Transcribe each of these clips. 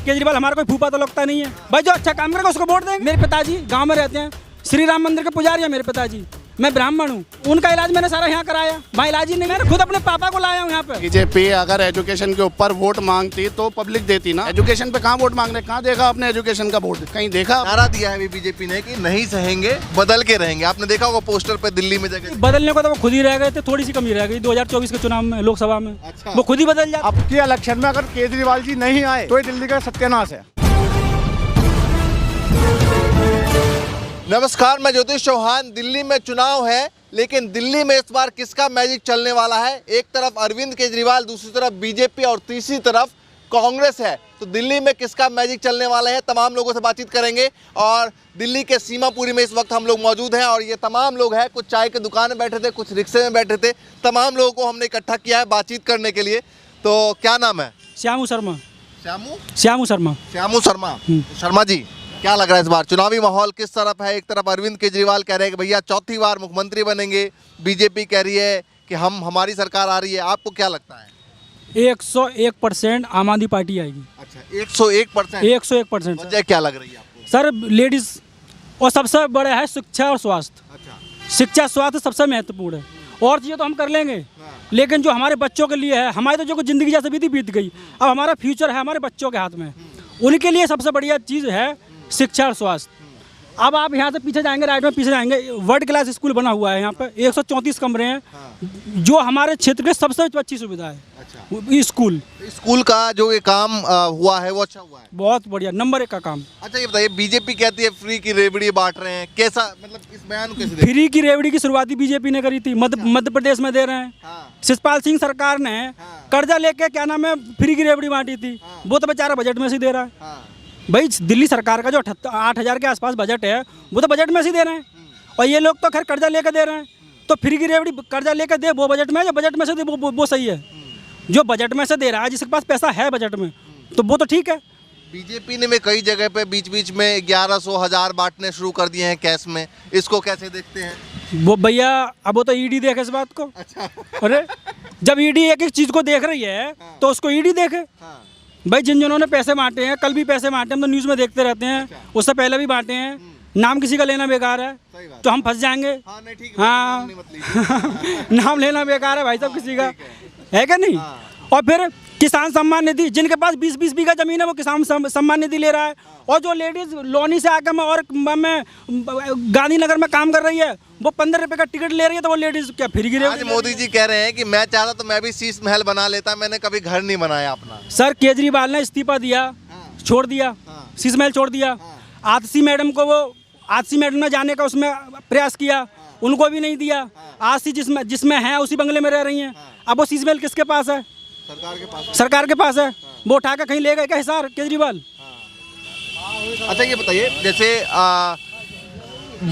केजरीवाल हमारा कोई फूफा तो लगता नहीं है भाई। जो अच्छा काम करेगा उसको वोट देंगे। मेरे पिताजी गांव में रहते हैं, श्री राम मंदिर के पुजारी है मेरे पिताजी। मैं ब्राह्मण हूँ, उनका इलाज मैंने सारा यहाँ कराया। वहाँ इलाज ही नहीं, मैंने खुद अपने पापा को लाया हूँ यहाँ पे। बीजेपी अगर एजुकेशन के ऊपर वोट मांगती तो पब्लिक देती ना। एजुकेशन पे कहाँ वोट मांग रहे, कहाँ देखा आपने एजुकेशन का वोट, कहीं देखा? नारा दिया है बीजेपी ने कि नहीं सहेंगे, बदल के रहेंगे। आपने देखा होगा पोस्टर पे दिल्ली में जगह। बदलने को तो वो खुद ही रह गए थे, थोड़ी सी कमी रह गई 2024 के चुनाव में, लोकसभा में। अच्छा। वो खुद ही बदल जाते। अब के इलेक्शन में अगर केजरीवाल जी नहीं आए तो ये दिल्ली का सत्यानाश है। नमस्कार, मैं ज्योतिष चौहान। दिल्ली में चुनाव है, लेकिन दिल्ली में इस बार किसका मैजिक चलने वाला है? एक तरफ अरविंद केजरीवाल, दूसरी तरफ बीजेपी और तीसरी तरफ कांग्रेस है। तो दिल्ली में किसका मैजिक चलने वाला है, तमाम लोगों से बातचीत करेंगे। और दिल्ली के सीमापुरी में इस वक्त हम लोग मौजूद हैं और ये तमाम लोग हैं, कुछ चाय की दुकान में बैठे थे, कुछ रिक्शे में बैठे थे। तमाम लोगों को हमने इकट्ठा किया है बातचीत करने के लिए। तो क्या नाम है? श्यामू शर्मा। श्यामू शर्मा। शर्मा जी, क्या लग रहा है इस बार चुनावी माहौल किस तरफ है? एक तरफ अरविंद केजरीवाल कह रहे हैं कि भैया चौथी बार मुख्यमंत्री बनेंगे, बीजेपी कह रही है कि हमारी सरकार आ रही है। आपको क्या लगता है? 101% आम आदमी पार्टी आएगी। अच्छा, 101%। 101%। वजह क्या लग रही है आपको? सर लेडीज और सबसे बड़ा है शिक्षा और स्वास्थ्य। अच्छा, शिक्षा स्वास्थ्य सबसे महत्वपूर्ण है। और चीज़ें तो हम कर लेंगे, लेकिन जो हमारे बच्चों के लिए है, हमारी तो जो कुछ ज़िंदगी जैसे बीत गई, अब हमारा फ्यूचर है हमारे बच्चों के हाथ में। उनके लिए सबसे बढ़िया चीज़ है शिक्षा और स्वास्थ्य। अब आप यहाँ से पीछे जाएंगे, राइट में पीछे जाएंगे, वर्ल्ड क्लास स्कूल बना हुआ है यहाँ पे। 134 कमरे हैं, जो हमारे क्षेत्र के सबसे अच्छी सुविधा है। अच्छा। स्कूल का जो ये काम हुआ है वो अच्छा हुआ है, बहुत बढ़िया, नंबर 1 का काम। अच्छा, ये बताइए, बीजेपी कहती है फ्री की रेवड़ी बांट रहे हैं, कैसा, मतलब इस बयान को कैसे देखते हैं? फ्री की रेवड़ी की शुरुआत बीजेपी ने करी थी, मध्य प्रदेश में दे रहे हैं। शिवपाल सिंह सरकार ने कर्जा लेके क्या नाम है फ्री की रेवड़ी बांटी थी, वो तो बेचारा बजट में से दे रहा है। भाई दिल्ली सरकार का जो 8,000 के आसपास बजट है, वो तो बजट में से दे रहे हैं। और ये लोग तो खैर कर्जा लेके दे रहे हैं, तो फ्री की रेवड़ी कर्जा लेके दे वो बजट में, जो बजट में से दे वो सही है। जो बजट में से दे रहा है, जिसके पास पैसा है बजट में, तो वो तो ठीक है। बीजेपी ने में कई जगह पे बीच में 1100 1000 बांटने शुरू कर दिए हैं कैश में, इसको कैसे देखते हैं? वो भैया अब वो तो ईडी देखे इस बात को। अच्छा। अरे जब ईडी एक एक चीज़ को देख रही है तो उसको ईडी देखे। भाई जिन्होंने पैसे बांटे हैं, कल भी पैसे बांटे, हम तो न्यूज़ में देखते रहते हैं। अच्छा। उससे पहले भी बांटे हैं। नाम किसी का लेना बेकार है, तो हम फंस जाएंगे। हाँ, नहीं, ठीक है, हाँ। नाम लेना बेकार है भाई साहब किसी का, है क्या नहीं? और फिर किसान सम्मान निधि, जिनके पास 20-20 बीघा जमीन है वो किसान सम्मान निधि ले रहा है। और जो लेडीज लोनी से आकर मैं गांधीनगर में काम कर रही है, वो 15 रुपए का टिकट ले रही है, तो वो लेडीज क्या फ्री गिरे? आज मोदी जी कह रहे हैं कि मैं चाहता तो मैं भी शीश महल बना लेता, मैंने कभी घर नहीं बनाया अपना। सर केजरीवाल ने इस्तीफा दिया, छोड़ दिया, शीश महल छोड़ दिया। आतिशी मैडम को वो आतिशी मैडम ने जाने का उसमें प्रयास किया, उनको भी नहीं दिया। आतिशी जिसमें है उसी बंगले में रह रही हैं। अब वो शीश महल किसके पास है? सरकार के पास है। वो उठा कर कहीं ले गए क्या हिसार केजरीवाल? अच्छा, ये बताइए, जैसे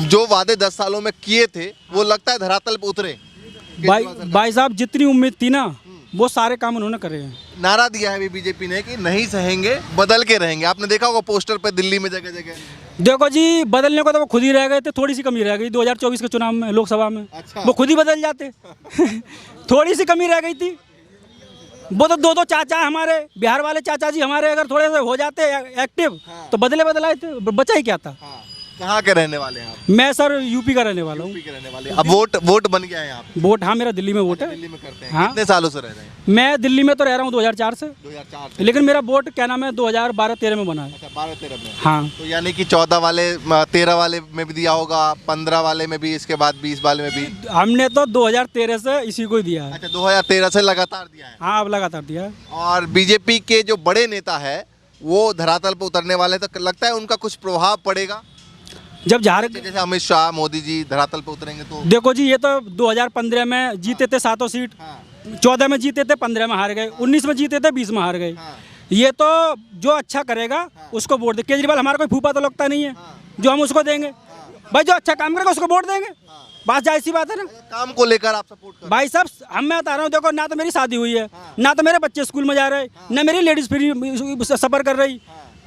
जो वादे 10 सालों में किए थे वो लगता है धरातल पर उतरे? भाई साहब जितनी उम्मीद थी ना, वो सारे काम उन्होंने करे हैं। नारा दिया है बीजेपी ने कि नहीं सहेंगे, बदल के रहेंगे। आपने देखा होगा पोस्टर पे दिल्ली में जगह जगह। देखो जी, बदलने को तो वो खुद ही रह गए थे, थोड़ी सी कमी रह गई 2024 के चुनाव में, लोकसभा में। अच्छा। वो खुद ही बदल जाते। थोड़ी सी कमी रह गई थी। वो तो दो चाचा हमारे बिहार वाले चाचा जी हमारे अगर थोड़े से हो जाते एक्टिव, तो बदलाए थे, बचा ही क्या था। कहाँ के रहने वाले हैं आप? मैं सर यूपी का रहने वाला हूँ। अब वोट बन गया है यहाँ पे? वोट, हाँ, मेरा दिल्ली में वोट है। दिल्ली में करते हैं? हाँ। कितने सालों से रह रहे हैं? मैं दिल्ली में तो रह रहा हूँ 2004 से। 2004 से। लेकिन मेरा वोट क्या नाम है 2012-13 में बना है। अच्छा, 12-13 में। हाँ। तो यानी कि 14 वाले 13 वाले में भी दिया होगा, 15 वाले में भी, इसके बाद 20 वाले में भी? हमने तो 2013 से इसी को ही दिया है। अच्छा, 2013 से लगातार दिया है? हाँ, अब लगातार दिया है। और बीजेपी के जो बड़े नेता है वो धरातल पर उतरने वाले, तो लगता है उनका कुछ प्रभाव पड़ेगा? जब झारखंड, जैसे अमित शाह, मोदी जी धरातल पे उतरेंगे तो? देखो जी, ये तो 2015 में जीते थे 7 सीट। 14 में जीते थे, 15 में हार गए, 19 में जीते थे, 20 में हार गए। ये तो जो अच्छा करेगा उसको वोट दे। केजरीवाल हमारा कोई फूफा तो लगता नहीं है, जो हम उसको देंगे। भाई जो अच्छा काम करेगा उसको वोट देंगे, बात जाहिर सी बात है ना। काम को लेकर आप सपोर्ट कर? भाई साहब मैं बता रहा हूँ, देखो ना तो मेरी शादी हुई है, ना तो मेरे बच्चे स्कूल में जा रहे, ना मेरी लेडीज फ्री सफर कर रही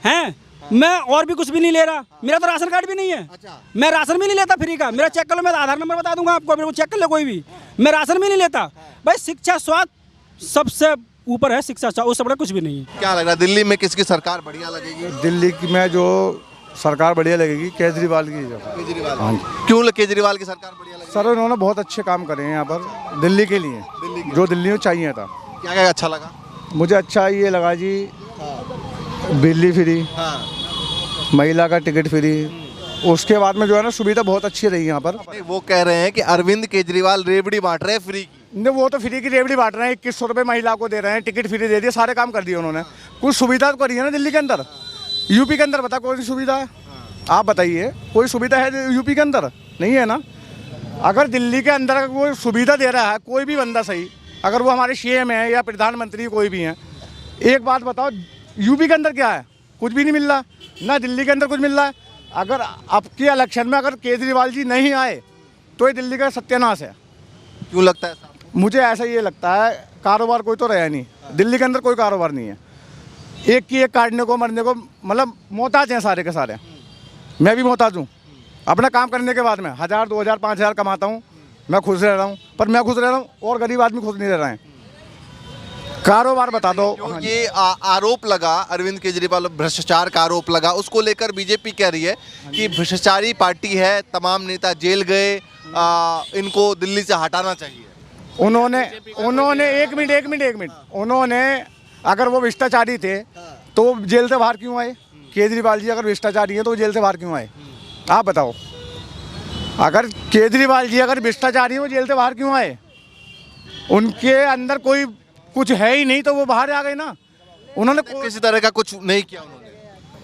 हैं। मैं और भी कुछ भी नहीं ले रहा, मेरा तो राशन कार्ड भी नहीं है। अच्छा। मैं राशन भी नहीं लेता फ्री का, मेरा चेक कर लो, मैं आधार नंबर बता दूंगा आपको, मेरे को चेक कर लो कोई भी, मैं राशन भी नहीं लेता। भाई शिक्षा स्वास्थ्य सबसे ऊपर है शिक्षा अच्छा, उससे बड़ा कुछ भी नहीं है। क्या लग रहा है दिल्ली में किसकी सरकार बढ़िया लगेगी? दिल्ली की में जो सरकार बढ़िया लगेगी केजरीवाल की। केजरीवाल। हाँ जी। क्यों केजरीवाल की सरकार बढ़िया लगेगी? सर उन्होंने बहुत अच्छे काम करे हैं यहाँ पर दिल्ली के लिए, जो दिल्ली में चाहिए था। क्या क्या अच्छा लगा? मुझे अच्छा ये लगा जी, बिजली फ्री, हाँ। महिला का टिकट फ्री, उसके बाद में जो है ना सुविधा बहुत अच्छी रही यहाँ पर। नहीं, वो कह रहे हैं कि अरविंद केजरीवाल रेवड़ी बांट रहे हैं फ्री की। नहीं, वो तो फ्री की रेवड़ी बांट रहे हैं, 2100 रुपये महिला को दे रहे हैं, टिकट फ्री दे दिए, सारे काम कर दिए उन्होंने। कुछ सुविधा तो करी है ना दिल्ली के अंदर। यूपी के अंदर बता कौन सी सुविधा है? आप बताइए, कोई सुविधा है यूपी के अंदर? नहीं है ना। अगर दिल्ली के अंदर कोई सुविधा दे रहा है कोई भी बंदा सही, अगर वो हमारे सीएम है या प्रधानमंत्री कोई भी हैं, एक बात बताओ, यूपी के अंदर क्या है? कुछ भी नहीं मिल रहा ना, दिल्ली के अंदर कुछ मिल रहा है। अगर आपके इलेक्शन में अगर केजरीवाल जी नहीं आए तो ये दिल्ली का सत्यानाश है। क्यों लगता है ऐसा? मुझे ऐसा ये लगता है, कारोबार कोई तो रहा नहीं दिल्ली के अंदर, कोई कारोबार नहीं है। एक की एक काटने को मरने को, मतलब मोहताज हैं सारे के सारे। मैं भी मोहताज हूँ। अपना काम करने के बाद में 1000, 2000, 5000 कमाता हूँ, मैं खुश रह रहा हूँ, पर मैं खुश रह रहा हूँ और गरीब आदमी खुश नहीं रह रहे हैं। कारोबार बता दो। हाँ जी। ये आरोप लगा अरविंद केजरीवाल, भ्रष्टाचार का आरोप लगा, उसको लेकर बीजेपी कह रही है कि भ्रष्टाचारी पार्टी है, तमाम नेता जेल गए, इनको दिल्ली से हटाना चाहिए। उन्होंने एक मिनट उन्होंने, अगर वो भ्रष्टाचारी थे तो वो जेल से बाहर क्यों आए? केजरीवाल जी अगर भ्रष्टाचारी हैं तो वो जेल से बाहर क्यों आए? आप बताओ। अगर केजरीवाल जी अगर भ्रष्टाचारी हैं वो जेल से बाहर क्यों आए? उनके अंदर कोई कुछ है ही नहीं तो वो बाहर आ गए ना। उन्होंने किसी तरह का कुछ नहीं किया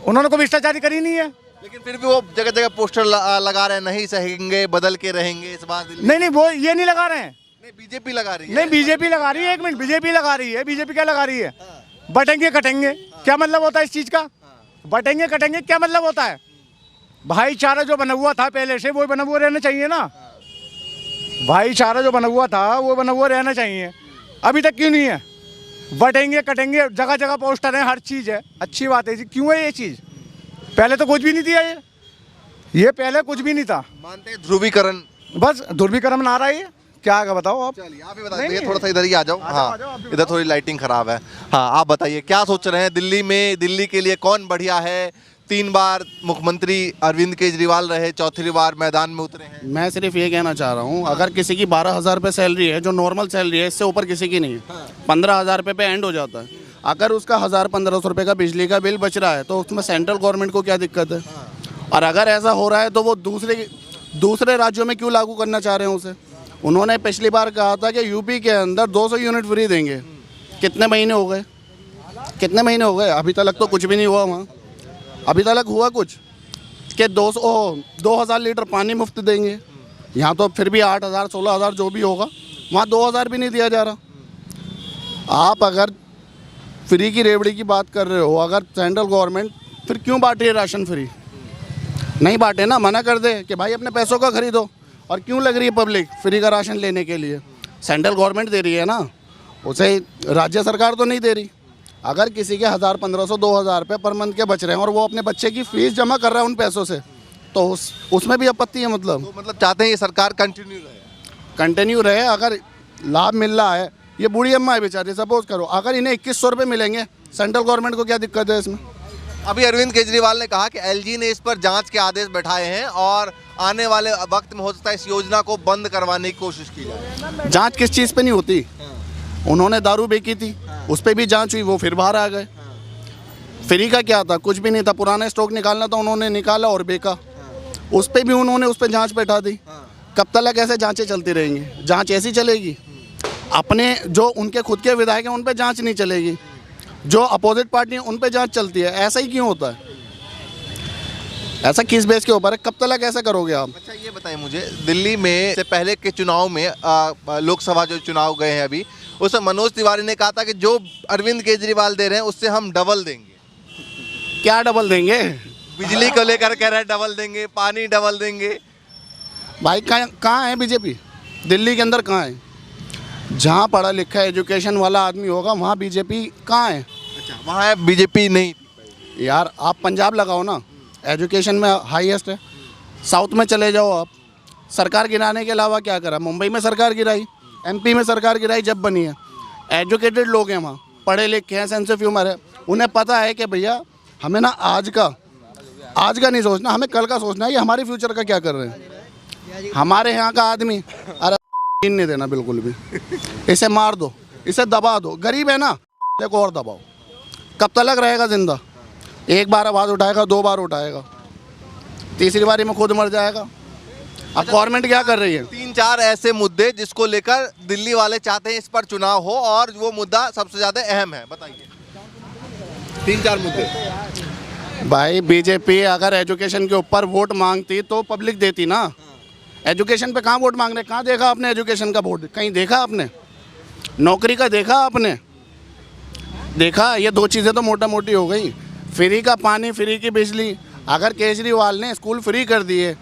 उन्होंने कोई भ्रष्टाचारी करी नहीं है। लेकिन फिर भी वो जगह जगह पोस्टर लगा रहे हैं, नहीं सहेंगे, बदल के रहेंगे इस बार दिल्ली। नहीं, वो ये नहीं लगा रहे हैं। नहीं, बीजेपी लगा रही है। नहीं, बीजेपी लगा रही है। एक मिनट, बीजेपी लगा रही है। बीजेपी क्या लगा रही है? बटेंगे कटेंगे, क्या मतलब होता है इस चीज़ का? बटेंगे कटेंगे क्या मतलब होता है? भाईचारा जो बना हुआ था पहले से वो बना हुआ रहना चाहिए ना। भाईचारा जो बना हुआ था वो बना हुआ रहना चाहिए। अभी तक क्यों नहीं है? बटेंगे कटेंगे, जगह जगह पोस्टर है, हर चीज़ है। अच्छी बात है जी, क्यों है ये चीज़? पहले तो कुछ भी नहीं दिया ये पहले कुछ भी नहीं था। मानते हैं ध्रुवीकरण, बस ध्रुवीकरण ना रहा है। क्या आगे बताओ आप? चलिए आप ही बताइए, थोड़ा सा इधर ही आ जाओ। हाँ, इधर थोड़ी लाइटिंग खराब है। हाँ, आप बताइए क्या सोच रहे हैं दिल्ली में, दिल्ली के लिए कौन बढ़िया है? 3 बार मुख्यमंत्री अरविंद केजरीवाल रहे, 4थी बार मैदान में उतरे हैं। मैं सिर्फ ये कहना चाह रहा हूँ, अगर किसी की 12,000 रुपये सैलरी है, जो नॉर्मल सैलरी है, इससे ऊपर किसी की नहीं है, 15,000 रुपये पे एंड हो जाता है। अगर उसका 1,000-1,500 रुपये का बिजली का बिल बच रहा है तो उसमें सेंट्रल गवर्नमेंट को क्या दिक्कत है? और अगर ऐसा हो रहा है तो वो दूसरे राज्यों में क्यों लागू करना चाह रहे हैं उसे? उन्होंने पिछली बार कहा था कि यूपी के अंदर 200 यूनिट फ्री देंगे। कितने महीने हो गए? अभी तक तो कुछ भी नहीं हुआ वहाँ। अभी तक हुआ कुछ कि 2,000 लीटर पानी मुफ्त देंगे। यहाँ तो फिर भी 8,000, 16,000 जो भी होगा, वहाँ 2,000 भी नहीं दिया जा रहा। आप अगर फ्री की रेवड़ी की बात कर रहे हो, अगर सेंट्रल गवर्नमेंट, फिर क्यों बांट रही है राशन फ्री? नहीं बांटे ना, मना कर दे कि भाई अपने पैसों का खरीदो। और क्यों लग रही है पब्लिक फ्री का राशन लेने के लिए? सेंट्रल गवर्नमेंट दे रही है ना, उसे राज्य सरकार तो नहीं दे रही। अगर किसी के 1,000, 1,500, 2,000 रुपये पर मंथ के बच रहे हैं और वो अपने बच्चे की फीस जमा कर रहा है उन पैसों से, तो उसमें भी आपत्ति है। मतलब चाहते हैं ये सरकार कंटिन्यू रहे। अगर लाभ मिल रहा है, ये बूढ़ी अम्मा है बेचारी, सपोज करो अगर इन्हें 2100 रुपये मिलेंगे, सेंट्रल गवर्नमेंट को क्या दिक्कत है इसमें? अभी अरविंद केजरीवाल ने कहा कि एलजी ने इस पर जांच के आदेश बैठाए हैं और आने वाले वक्त में हो सकता है इस योजना को बंद करवाने की कोशिश की जाए। जांच किस चीज़ पे नहीं होती? उन्होंने दारू बेची थी, उस पर भी जांच हुई, वो फिर बाहर आ गए। फ्री का क्या था? कुछ भी नहीं था। पुराना स्टॉक निकालना था, उन्होंने निकाला और बेचा। उस पर भी उन्होंने उस पर जांच बैठा दी। कब तक ऐसे जांचें चलती रहेंगी? जांच ऐसी चलेगी? अपने जो उनके खुद के विधायक हैं उन पर जांच नहीं चलेगी, जो अपोजिट पार्टी है उन पर जांच चलती है। ऐसा ही क्यों होता है? ऐसा किस बेस के ऊपर है? कब तक ऐसा करोगे आप? अच्छा ये बताइए मुझे, दिल्ली में से पहले के चुनाव में लोकसभा जो चुनाव गए हैं अभी, उसमें मनोज तिवारी ने कहा था कि जो अरविंद केजरीवाल दे रहे हैं उससे हम डबल देंगे। क्या डबल देंगे? बिजली को लेकर कह रहे हैं डबल देंगे, पानी डबल देंगे। भाई कहाँ है बीजेपी? दिल्ली के अंदर कहाँ है? जहाँ पढ़ा लिखा एजुकेशन वाला आदमी होगा वहाँ बीजेपी कहाँ है? अच्छा, वहाँ है बीजेपी नहीं। यार आप पंजाब लगाओ ना, एजुकेशन में हाईएस्ट है। साउथ में चले जाओ आप, सरकार गिराने के अलावा क्या करा? मुंबई में सरकार गिराई, एमपी में सरकार गिराई जब बनी है। एजुकेटेड लोग हैं वहाँ, पढ़े लिखे हैं, सेंस ऑफ ह्यूमर है, उन्हें पता है कि भैया हमें ना आज का नहीं सोचना, हमें कल का सोचना है कि हमारे फ्यूचर का क्या कर रहे हैं। हमारे यहाँ का आदमी अरे नहीं देना बिल्कुल भी, इसे मार दो, इसे दबा दो, गरीब है ना, देखो और दबाओ, कब तक रहेगा जिंदा? एक बार आवाज़ उठाएगा, 2 बार उठाएगा, तीसरी बारी में खुद मर जाएगा। अब गवर्नमेंट क्या कर रही है? 3-4 ऐसे मुद्दे जिसको लेकर दिल्ली वाले चाहते हैं इस पर चुनाव हो और वो मुद्दा सबसे ज्यादा अहम है, बताइए 3-4 मुद्दे। भाई बीजेपी अगर एजुकेशन के ऊपर वोट मांगती तो पब्लिक देती ना। एजुकेशन पे कहाँ वोट मांग रहे? कहाँ देखा आपने एजुकेशन का वोट? कहीं देखा आपने? नौकरी का देखा आपने? देखा? ये 2 चीज़ें तो मोटा मोटी हो गई, फ्री का पानी, फ्री की बिजली। अगर केजरीवाल ने स्कूल फ्री कर दिए,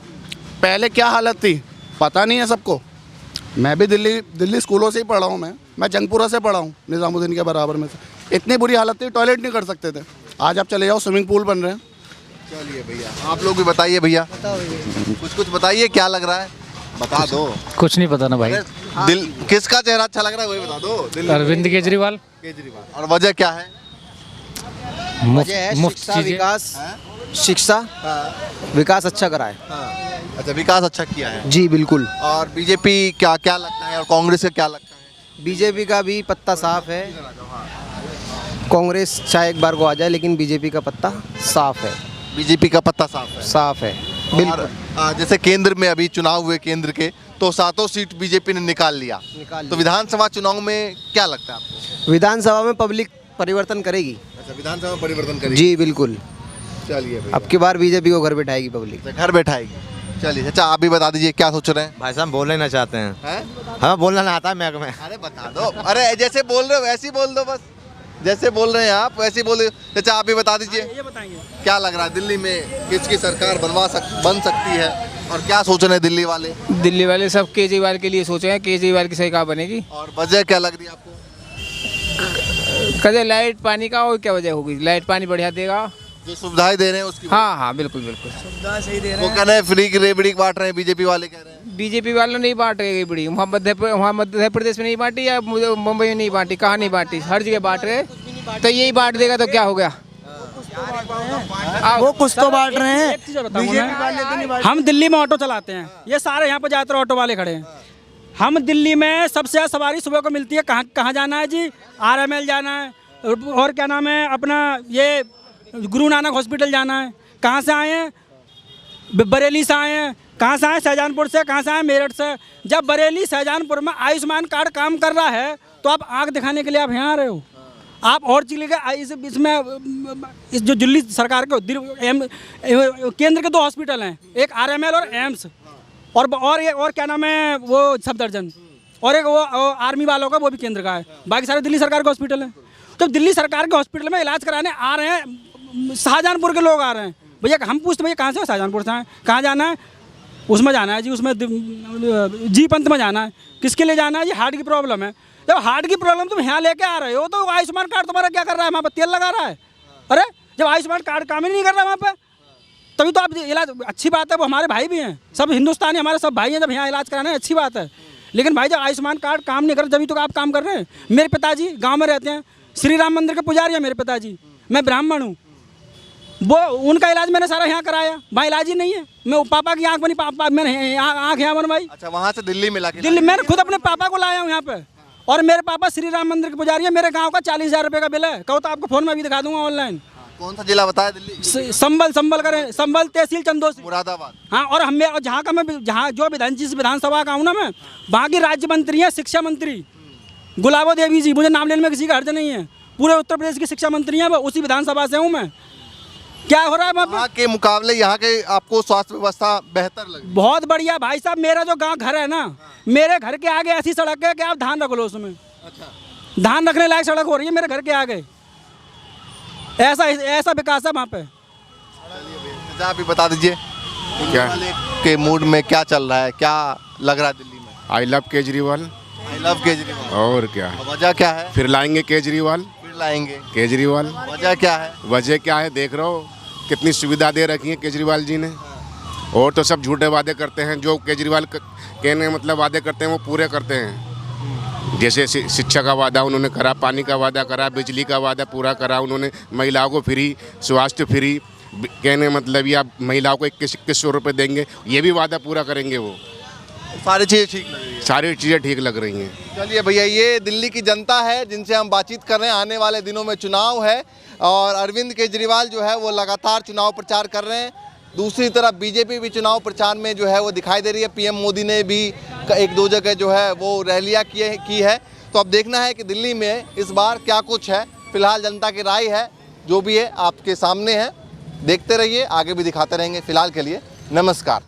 पहले क्या हालत थी पता नहीं है सबको। मैं भी दिल्ली स्कूलों से ही पढ़ा हूँ, मैं जंगपुरा से पढ़ा हूँ, निज़ामुद्दीन के बराबर में से। इतनी बुरी हालत थी, टॉयलेट नहीं कर सकते थे। आज आप चले जाओ, स्विमिंग पूल बन रहे हैं। चलिए भैया, आप लोग भी बताइए भैया, कुछ बताइए, क्या लग रहा है, बता दो। कुछ नहीं पता ना भाई। दिल किसका चेहरा अच्छा लग रहा है वही बता दो। अरविंद केजरीवाल। और वजह क्या है? मुफ्त शिक्षा चीजें। विकास, शिक्षा विकास अच्छा करा है। अच्छा, विकास अच्छा किया है। जी बिल्कुल। और बीजेपी क्या क्या लगता है और कांग्रेस का क्या लगता है? बीजेपी का भी पत्ता साफ है, कांग्रेस चाहे एक बार को आ जाए लेकिन बीजेपी का पत्ता साफ है। बीजेपी का पत्ता साफ है। साफ है और बिल्कुल। जैसे केंद्र में अभी चुनाव हुए केंद्र के, तो 7 सीट बीजेपी ने निकाल लिया। तो विधानसभा चुनाव में क्या लगता है आपको? विधानसभा में पब्लिक परिवर्तन करेगी। अच्छा, विधानसभा में परिवर्तन करेगी। जी बिल्कुल। चलिए भैया, अब की बार बीजेपी को घर बैठाएगी पब्लिक। घर बैठाएगी। चलिए अच्छा, आप भी बता दीजिए क्या सोच रहे हैं? भाई साहब बोल लेना चाहते हैं, हैं? हमें बोलना ना आता है मैक में। अरे बता दो, अरे जैसे बोल रहे हो वैसे ही बोल दो, बस जैसे बोल रहे हैं आप वैसे ही बोल। अच्छा, आप भी बता दीजिए ये बताएंगे क्या लग रहा है दिल्ली में किसकी सरकार बन सकती है और क्या सोच रहे हैं दिल्ली वाले? दिल्ली वाले सब केजरीवाल के लिए सोच रहे हैं, केजरीवाल की सरकार बनेगी। और वजह क्या लग रही है आपको? कदे लाइट पानी का और क्या वजह होगी? लाइट पानी बढ़िया देगा। जो सुविधाएं दे रहे हैं उसकी। हाँ हाँ बिल्कुल बिल्कुल। वो कह रहे हैं फ्री की रेबड़ी बांट रहे हैं, बीजेपी वाले कह रहे हैं। बीजेपी वालों ने नहीं बांट रही बड़ी, वहाँ मध्य प्रदेश में नहीं बांटी या मुंबई में नहीं बांटी, कहाँ नहीं बांटी, हर जगह बांट रहे। तो यही बांट देगा तो क्या हो गया? वो कुछ तो बांट रहे हैं। हम दिल्ली में ऑटो चलाते हैं, ये सारे यहाँ पर ज़्यादातर ऑटो वाले खड़े हैं। हम दिल्ली में सबसे ज़्यादा सवारी सुबह को मिलती है। कहाँ जाना है जी? RML जाना है, और क्या नाम है अपना, ये गुरु नानक हॉस्पिटल जाना है। कहाँ से आए हैं? बरेली से आए हैं। कहाँ से आए? शाहजहानपुर से। कहाँ से आए? मेरठ से। जब बरेली शाहजहानपुर में आयुष्मान कार्ड काम कर रहा है तो आप आँख दिखाने के लिए आप यहाँ आ रहे हो। आप और चीज़ लेकर इसमें इस जो दिल्ली सरकार के केंद्र के 2 हॉस्पिटल हैं, एक RML और एम्स, और क्या नाम है वो सफदरजंग, और एक वो आर्मी वालों का, वो भी केंद्र का है। बाकी सारे दिल्ली सरकार के हॉस्पिटल हैं। तो दिल्ली सरकार के हॉस्पिटल में इलाज कराने आ रहे हैं, शाहजहानपुर के लोग आ रहे हैं। भैया हम पूछते भैया कहाँ से? शाहजहानपुर से आए। कहाँ जाना है? उसमें जाना है जी, उसमें जी पंत में जाना है। किसके लिए जाना है? ये हार्ट की प्रॉब्लम है। जब हार्ट की प्रॉब्लम तुम यहाँ लेके आ रहे हो तो आयुष्मान कार्ड तुम्हारा क्या कर रहा है? वहाँ पर तेल लगा रहा है। अरे जब आयुष्मान कार्ड काम ही नहीं कर रहा वहाँ पे, तभी तो आप इलाज, अच्छी बात है, वो हमारे भाई भी हैं, सब हिंदुस्तानी हमारे सब भाई हैं, जब यहाँ इलाज कराना है अच्छी बात है। लेकिन भाई जब आयुष्मान कार्ड काम नहीं कर तभी तो आप काम कर रहे हैं। मेरे पिताजी गाँव में रहते हैं, श्री राम मंदिर के पुजारी हैं मेरे पिताजी, मैं ब्राह्मण हूँ। वो उनका इलाज मैंने सारा यहाँ कराया, वहाँ इलाज ही नहीं है। मैं पापा की आँख बनी, पापा मैंने आँख यहाँ बनवाई। अच्छा, वहाँ से दिल्ली में लाके? दिल्ली मैंने खुद अपने पापा को लाया हूँ यहाँ पे। और मेरे पापा श्री राम मंदिर के पुजारी है। मेरे गांव का 40,000 रुपये का बिल है। कहो तो आपको फोन में भी दिखा दूंगा ऑनलाइन। कौन सा जिला बताया दिल्ली? संबल करें, संबल तहसील चंदोसी, मुरादाबाद। हाँ, और हम जहाँ का मैं जहाँ जो जिस विधानसभा का हूँ ना मैं, वहाँ की राज्य मंत्री है, शिक्षा मंत्री गुलाबो देवी जी। मुझे नाम लेने में किसी का हर्ज नहीं है। पूरे उत्तर प्रदेश की शिक्षा मंत्री हैं वो, उसी विधानसभा से हूँ मैं। क्या हो रहा है वहाँ के मुकाबले यहाँ के आपको स्वास्थ्य व्यवस्था बेहतर लगी? बहुत बढ़िया भाई साहब। मेरा जो गांव घर है ना, मेरे घर के आगे ऐसी सड़क है कि आप ध्यान रख लो उसमें। अच्छा, धान रखने लायक सड़क हो रही है मेरे घर के आगे। ऐसा विकास है वहाँ पे। आप भी बता दीजिए क्या के मूड में क्या चल रहा है, क्या लग रहा है दिल्ली में? I love Kejriwal. I love Kejriwal. और क्या? वजह क्या है? फिर लाएंगे केजरीवाल, फिर लाएंगे केजरीवाल। वजह क्या है? वजह क्या है? देख रहे हो कितनी सुविधा दे रखी है केजरीवाल जी ने। और तो सब झूठे वादे करते हैं, जो केजरीवाल कहने मतलब वादे करते हैं वो पूरे करते हैं। जैसे शिक्षा का वादा उन्होंने करा, पानी का वादा करा, बिजली का वादा पूरा करा उन्होंने, महिलाओं को फ्री, स्वास्थ्य फ्री, कहने मतलब ये आप महिलाओं को 2100 रुपये देंगे, ये भी वादा पूरा करेंगे वो। सारी चीज़ें ठीक लग रही है। सारी चीज़ें ठीक लग रही हैं। चलिए भैया, ये दिल्ली की जनता है जिनसे हम बातचीत कर रहे हैं। आने वाले दिनों में चुनाव है और अरविंद केजरीवाल जो है वो लगातार चुनाव प्रचार कर रहे हैं। दूसरी तरफ बीजेपी भी चुनाव प्रचार में जो है वो दिखाई दे रही है। पीएम मोदी ने भी एक दो जगह जो है वो रैलियाँ की है। तो अब देखना है कि दिल्ली में इस बार क्या कुछ है। फिलहाल जनता की राय है, जो भी है आपके सामने है। देखते रहिए, आगे भी दिखाते रहेंगे। फिलहाल के लिए नमस्कार।